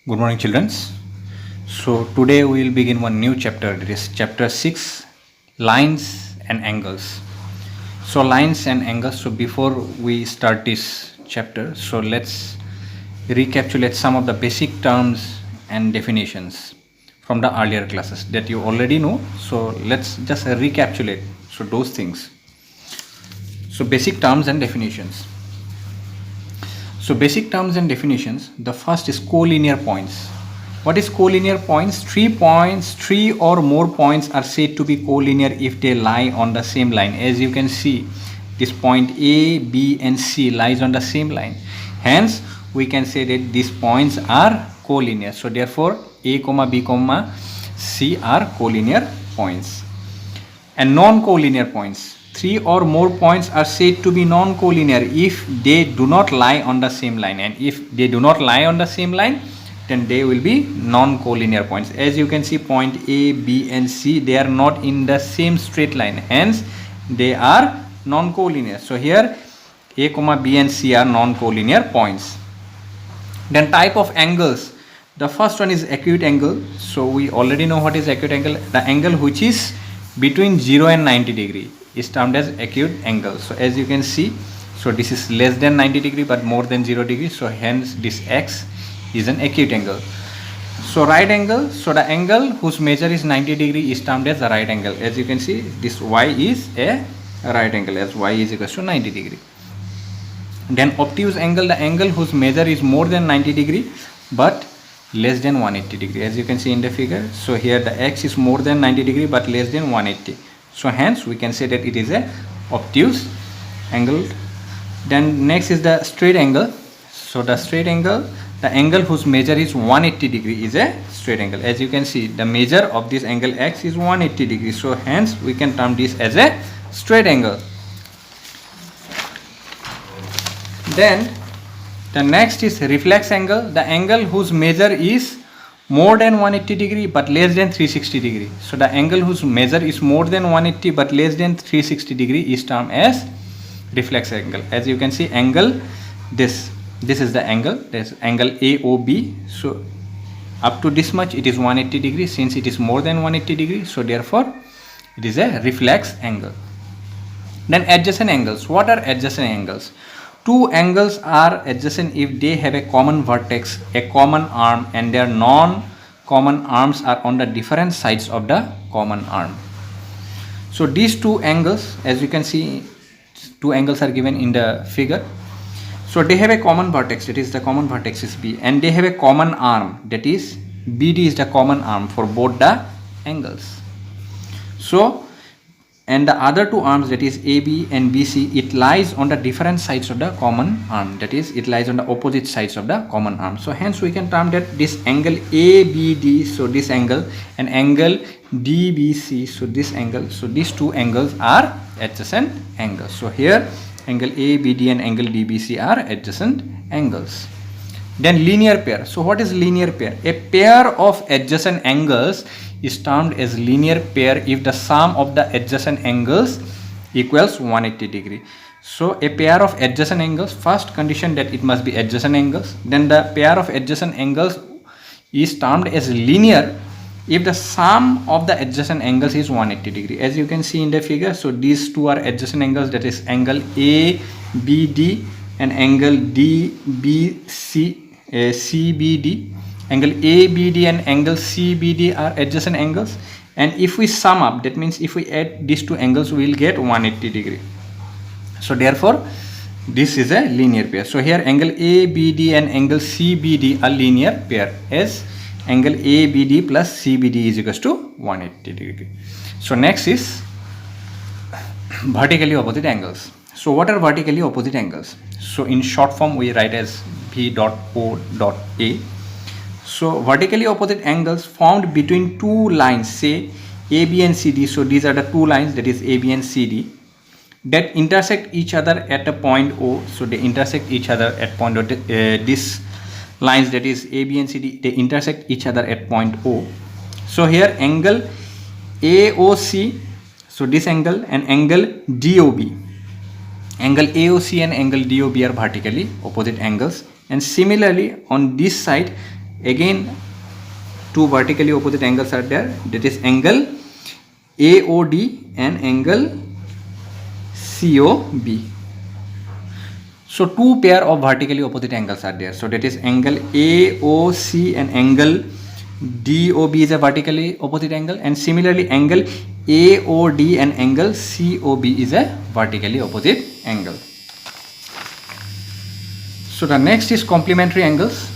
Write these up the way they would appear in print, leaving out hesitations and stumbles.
Good morning, children. So today we will begin one new chapter. It is chapter 6, lines and angles. So lines and angles. So before we start this chapter, so let's recapitulate some of the basic terms and definitions from the earlier classes that you already know. So let's just recapitulate so those things. So basic terms and definitions. So basic terms and definitions, the first is collinear points. What is collinear points? 3 points, 3 or more points are said to be collinear if they lie on the same line. As you can see, this point A, B and C lies on the same line. Hence, we can say that these points are collinear. So therefore, A, B, C are collinear points. And non-collinear points. 3 or more points are said to be non-collinear if they do not lie on the same line, and if they do not lie on the same line, then they will be non-collinear points. As you can see, point A, B and C, they are not in the same straight line, hence they are non-collinear. So here A, B and C are non-collinear points. Then type of angles. The first one is acute angle. So we already know what is acute angle. The angle which is between 0 and 90 degree is termed as acute angle. So as you can see, so this is less than 90 degree but more than 0 degree, so hence this X is an acute angle. So right angle, so the angle whose measure is 90 degree is termed as a right angle. As you can see, this Y is a right angle, as Y is equal to 90 degree. Then obtuse angle, the angle whose measure is more than 90 degree but less than 180 degree. As you can see in the figure, so here the X is more than 90 degree but less than 180. So hence we can say that it is a obtuse angle. Then next is the straight angle. So the straight angle, the angle whose measure is 180 degree is a straight angle. As you can see, the measure of this angle X is 180 degree. So hence we can term this as a straight angle. Then the next is reflex angle, the angle whose measure is more than 180 degree but less than 360 degree. So the angle whose measure is more than 180 but less than 360 degree is termed as reflex angle. As you can see, angle this is the angle, this angle AOB. So up to this much it is 180 degree. Since it is more than 180 degree, so therefore it is a reflex angle. Then adjacent angles. What are adjacent angles? Two angles are adjacent if they have a common vertex, a common arm, and their non-common arms are on the different sides of the common arm. So these two angles, as you can see, two angles are given in the figure. So they have a common vertex, that is the common vertex is B, and they have a common arm, that is BD is the common arm for both the angles. So and the other two arms, that is AB and BC, it lies on the different sides of the common arm, that is it lies on the opposite sides of the common arm. So hence we can term that this angle ABD, so this angle, and angle DBC, so this angle, so these two angles are adjacent angles. So here angle ABD and angle DBC are adjacent angles. Then linear pair. So what is linear pair? A pair of adjacent angles is termed as linear pair if the sum of the adjacent angles equals 180 degree. So a pair of adjacent angles, first condition that it must be adjacent angles, then the pair of adjacent angles is termed as linear if the sum of the adjacent angles is 180 degree. As you can see in the figure, so these two are adjacent angles, that is angle ABD and angle DBC, CBD. Angle ABD and angle CBD are adjacent angles, and if we sum up, that means if we add these two angles, we will get 180 degree. So therefore this is a linear pair. So here angle ABD and angle CBD are linear pair, as angle ABD plus CBD is equals to 180 degree. So next is vertically opposite angles. So what are vertically opposite angles? So in short form we write as V dot O dot A. So vertically opposite angles formed between two lines, say AB and CD. So these are the two lines, that is AB and CD, that intersect each other at a point O. So they intersect each other at point O. These lines, that is AB and CD, they intersect each other at point O. So here angle AOC, so this angle, and angle DOB. Angle AOC and angle DOB are vertically opposite angles, and similarly on this side Again, two vertically opposite angles are there, that is angle AOD and angle COB. So two pair of vertically opposite angles are there, so that is angle AOC and angle DOB is a vertically opposite angle, and similarly angle AOD and angle COB is a vertically opposite angle. So the next is complementary angles.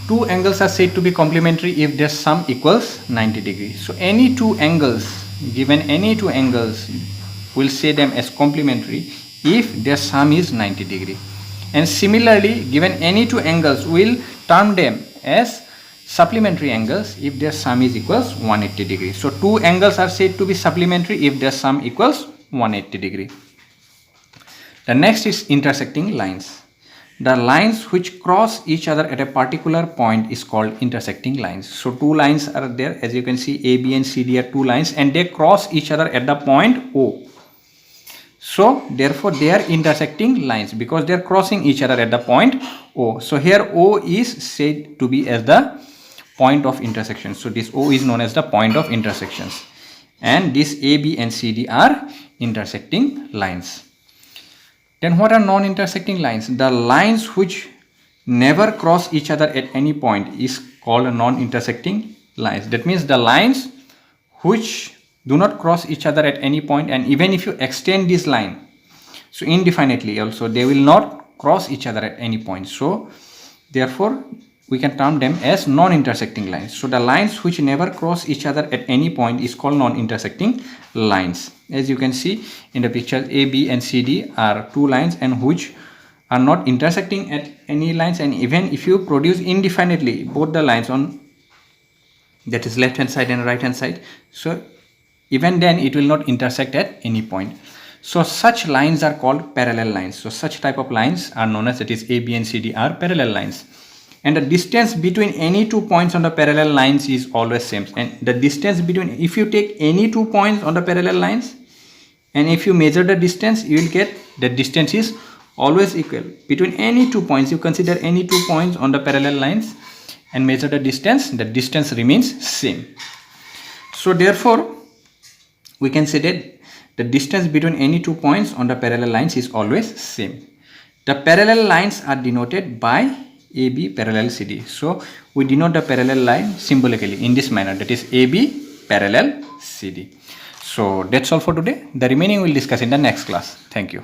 Two angles are said to be complementary if their sum equals 90 degrees. So any two angles, given any two angles, we'll say them as complementary if their sum is 90 degree. And similarly, given any two angles, we'll term them as supplementary angles if their sum is equals 180 degree. So two angles are said to be supplementary if their sum equals 180 degree. The next is intersecting lines. The lines which cross each other at a particular point is called intersecting lines. So two lines are there, as you can see, AB and CD are two lines, and they cross each other at the point O. So therefore they are intersecting lines because they are crossing each other at the point O. So here O is said to be as the point of intersection. So this O is known as the point of intersections, and this AB and CD are intersecting lines. Then what are non-intersecting lines? The lines which never cross each other at any point is called non-intersecting lines. That means the lines which do not cross each other at any point, and even if you extend this line so indefinitely also, they will not cross each other at any point. So therefore we can term them as non-intersecting lines. So the lines which never cross each other at any point is called non-intersecting lines. As you can see in the picture, A, B and CD are two lines and which are not intersecting at any lines, and even if you produce indefinitely both the lines on, that is left hand side and right hand side, so even then it will not intersect at any point. So such lines are called parallel lines. So such type of lines are known as, that is A, B and CD are parallel lines. And the distance between any two points on the parallel lines is always same. And the distance between, if you take any two points on the parallel lines and if you measure the distance, you will get the distance is always equal. Between any two points, you consider any two points on the parallel lines and measure the distance remains same. So therefore we can say that the distance between any two points on the parallel lines is always same. The parallel lines are denoted by AB parallel CD. So we denote the parallel line symbolically in this manner, that is AB parallel CD. So that's all for today. The remaining we'll discuss in the next class. Thank you.